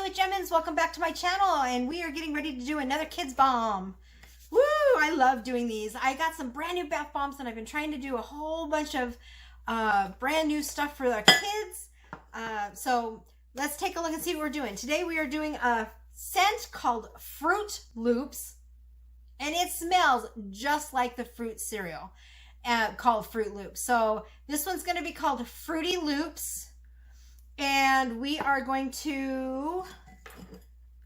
it's Jemminz. Welcome back to my channel, and we are getting ready to do another kids balm. Woo! I love doing these. I got some brand new bath bombs, and I've been trying to do a whole bunch of brand new stuff for the kids. So let's take a look and see what we're doing. Today we are doing a scent called Fruit Loops, and it smells just like the fruit cereal called Fruit Loops. So this one's going to be called Fruity Loops. And we are going to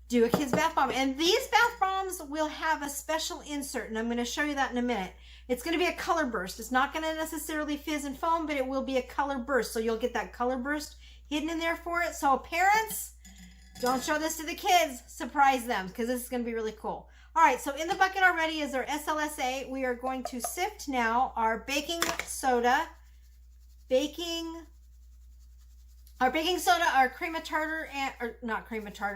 do a kid's bath bomb. And these bath bombs will have a special insert, and I'm going to show you that in a minute. It's going to be a color burst. It's not going to necessarily fizz and foam, but it will be a color burst. So you'll get that color burst hidden in there for it. So parents, don't show this to the kids. Surprise them, because this is going to be really cool. All right, so in the bucket already is our SLSA. We are going to sift now our baking soda, our baking soda, our cream of tartar,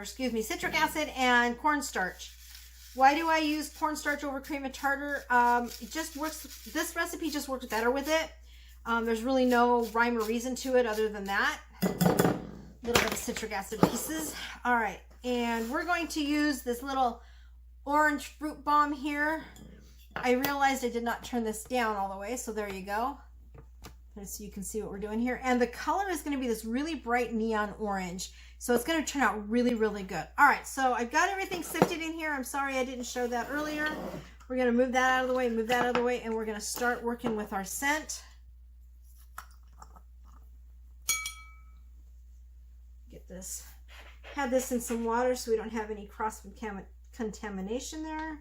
citric acid, and cornstarch. Why do I use cornstarch over cream of tartar? It just works. This recipe just works better with it. There's really no rhyme or reason to it other than that. A little bit of citric acid pieces. All right, and we're going to use this little orange fruit bomb here. I realized I did not turn this down all the way, so there you go. So you can see what we're doing here. And the color is going to be this really bright neon orange. So it's going to turn out really, really good. All right, so I've got everything sifted in here. I'm sorry I didn't show that earlier. We're going to move that out of the way, move that out of the way, and we're going to start working with our scent. Get this. Have this in some water so we don't have any cross-contamination there.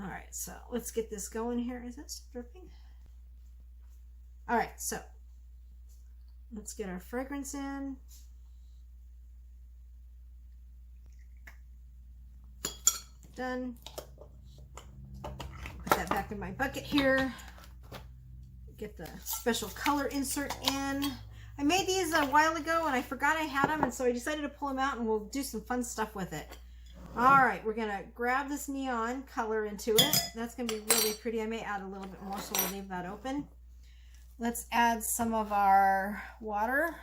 All right, so let's get this going here. Is this dripping? All right, so let's get our fragrance in. Done. Put that back in my bucket here. Get the special color insert in. I made these a while ago and I forgot I had them, and so I decided to pull them out and we'll do some fun stuff with it. All right, we're gonna grab this neon color into it. That's gonna be really pretty. I may add a little bit more, so we'll leave that open. Let's add some of our water.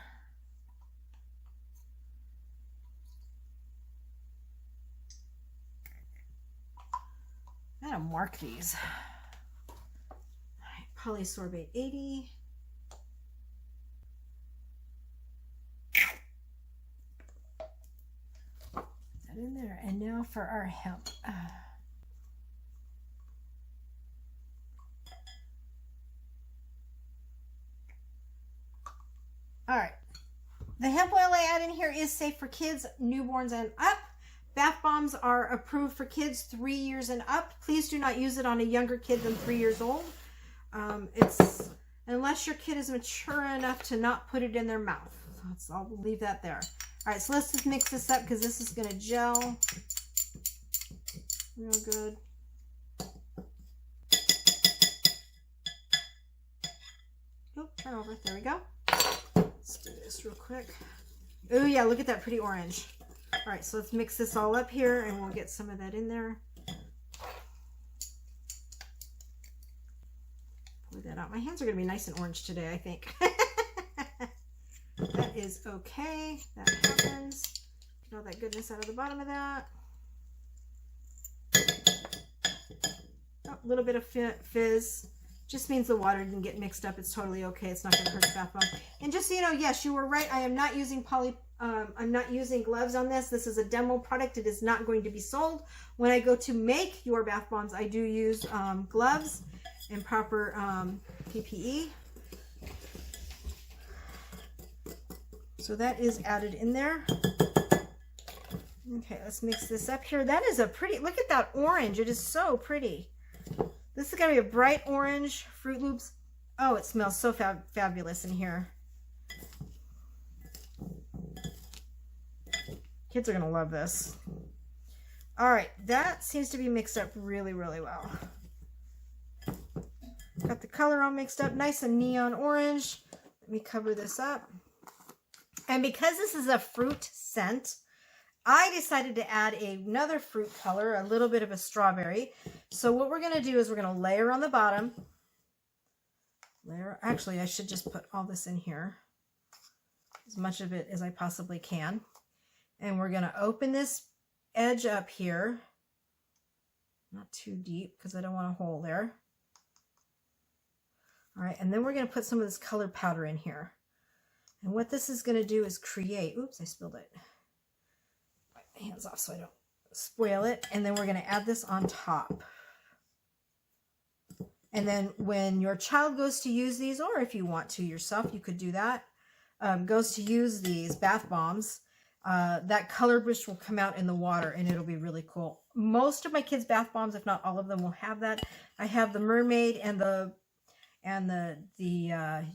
I'm gonna mark these. All right, polysorbate 80. Put that in there. And now for our hemp. All right, the hemp oil I add in here is safe for kids, newborns, and up. Bath bombs are approved for kids 3 years and up. Please do not use it on a younger kid than 3 years old. Unless your kid is mature enough to not put it in their mouth. So I'll leave that there. All right, so let's just mix this up because this is going to gel real good. Oh, turn over. There we go. Let's do this real quick. Oh yeah, look at that pretty orange. All right, so let's mix this all up here and we'll get some of that in there. Pour that out. My hands are gonna be nice and orange today, I think. That is okay. That happens. Get all that goodness out of the bottom of that. Oh, a little bit of fizz. Just means the water didn't get mixed up. It's totally okay. It's not going to hurt the bath bomb. And just so you know, yes, you were right. I am not using I'm not using gloves on this. This is a demo product. It is not going to be sold. When I go to make your bath bombs, I do use gloves and proper PPE. So that is added in there. Okay, let's mix this up here. That is a pretty, look at that orange. It is so pretty. This is going to be a bright orange Fruit Loops. Oh, it smells so fabulous in here. Kids are going to love this. All right, that seems to be mixed up really, really well. Got the color all mixed up, nice and neon orange. Let me cover this up. And because this is a fruit scent, I decided to add another fruit color, a little bit of a strawberry. So what we're going to do is we're going to layer on the bottom. Actually, I should just put all this in here. As much of it as I possibly can. And we're going to open this edge up here. Not too deep because I don't want a hole there. All right, and then we're going to put some of this colored powder in here. And what this is going to do is create, oops, I spilled it. Wipe my hands off so I don't spoil it. And then we're going to add this on top. And then when your child goes to use these, or if you want to yourself, you could do that, goes to use these bath bombs, that color brush will come out in the water and it'll be really cool. Most of my kids' bath bombs, if not all of them, will have that. I have the mermaid and the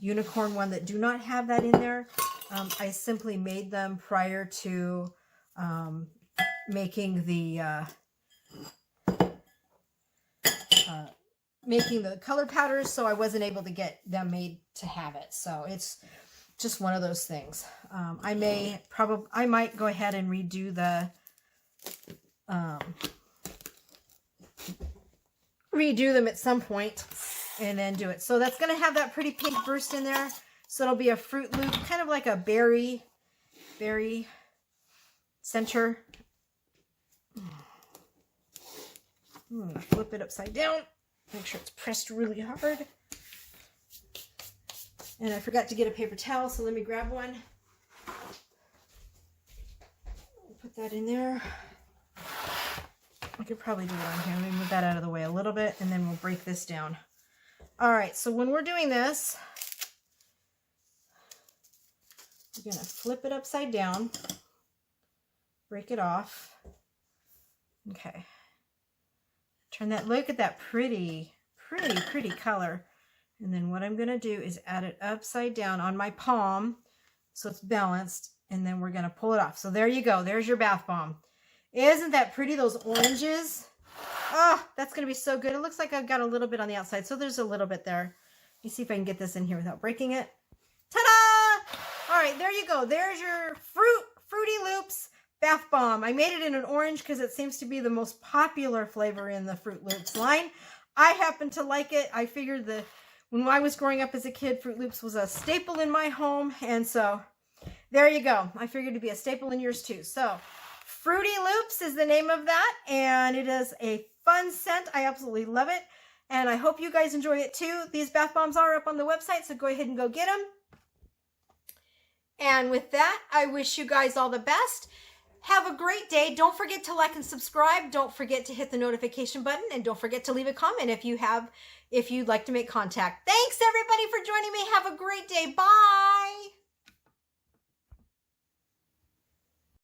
unicorn one that do not have that in there. I simply made them prior to making the color powders, so I wasn't able to get them made to have it. So it's just one of those things. I might go ahead and redo them at some point and then do it. So that's going to have that pretty pink burst in there. So it'll be a Fruit Loop, kind of like a berry center. I'm going to flip it upside down. Make sure it's pressed really hard. And I forgot to get a paper towel, so let me grab one. Put that in there. I could probably do it on here. Let me move that out of the way a little bit, and then we'll break this down. All right, so when we're doing this, we're going to flip it upside down, break it off. Okay. Turn that, look at that pretty color. And then what I'm going to do is add it upside down on my palm so it's balanced, and then we're going to pull it off. So there you go. There's your bath bomb. Isn't that pretty, those oranges? Oh, that's going to be so good. It looks like I've got a little bit on the outside, so there's a little bit there. Let me see if I can get this in here without breaking it. Ta-da! All right, there you go. There's your Fruity Loops bath bomb. I made it in an orange because it seems to be the most popular flavor in the Fruit Loops line. I happen to like it. I figured that when I was growing up as a kid, Fruit Loops was a staple in my home, and so there you go. I figured it'd be a staple in yours too. So Fruity Loops is the name of that, and it is a fun scent. I absolutely love it, and I hope you guys enjoy it too. These bath bombs are up on the website, so go ahead and go get them. And with that, I wish you guys all the best. Have a great day. Don't forget to like and subscribe. Don't forget to hit the notification button, and don't forget to leave a comment if you'd like to make contact. Thanks everybody for joining me. Have a great day. Bye.